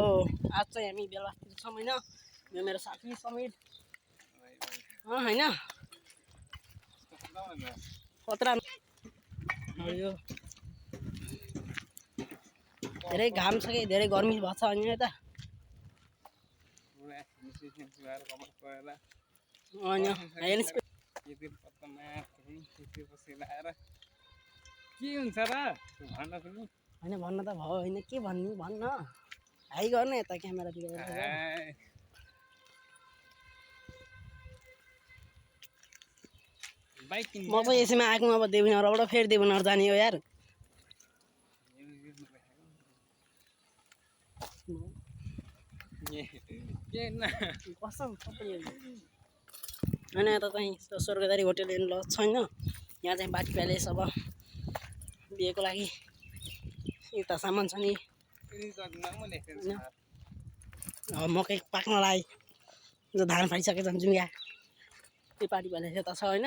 आज चाहिँ हामी बेलबस्तीको छौँ होइन। यो मेरो साथी समीर होइन खतरा यो धेरै घाम छ कि धेरै गर्मी भएको छ अनि यता होइन भन्न त भयो होइन के भन्नु भन्न हाई गर्न यता क्यामेरातिर म चाहिँ यसैमा आएको अब देवनगरबाट फेरि देवनगर जाने हो यार होइन यता चाहिँ स्वर्गदारी होटेल एन्ड लज छैन यहाँ चाहिँ बाटी प्यालेस अब बिहेको लागि यता सामान छ नि मकै पाक्नलाई जो धान फालिसके जान्छौँ यहाँ त्यो बाटी प्यालेस यता छ होइन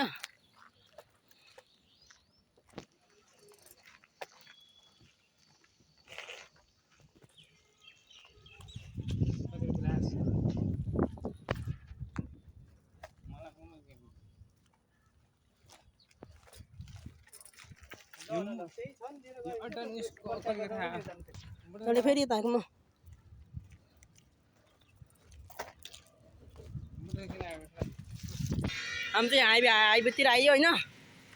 फेरि यता आएको म हामी चाहिँ हाइवेतिर आइयो होइन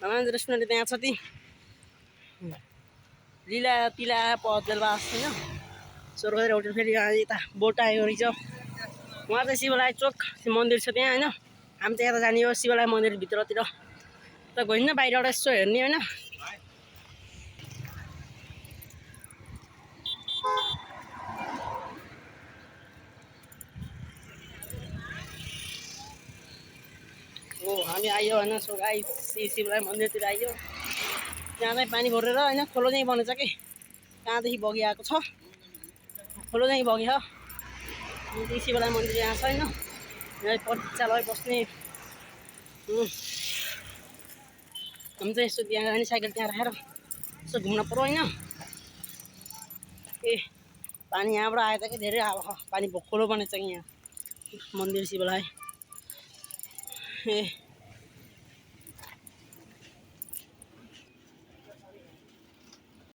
मान्छे रेस्टुरेन्ट त्यहाँ छ ती लिला तिला पदलबास होइन स्वर्गदारी होटेल फेरि यता बोट आएको रहेछ उहाँ चाहिँ शिवलाय चोक मन्दिर छ त्यहाँ होइन हामी चाहिँ यता जाने हो शिवलाय मन्दिरभित्रतिर त गइन्न बाहिरबाट यसो हेर्ने होइन हो हामी आइयो होइन सो गाई शिवलाय मन्दिरतिर आइयो त्यहाँ चाहिँ पानी भरेर होइन खोलो चाहिँ बनेछ कि कहाँदेखि बगी आएको छ खोलो चाहिँ बगी छ शिवलाय मन्दिर यहाँ छ होइन यहाँ परीक्षालय बस्ने हामी चाहिँ यसो त्यहाँ जाने साइकल त्यहाँ राखेर यसो घुम्न पर्यो होइन ए पानी यहाँबाट आएछ कि धेरै अब पानी खोलो बनेछ कि यहाँ मन्दिर शिवलाय ए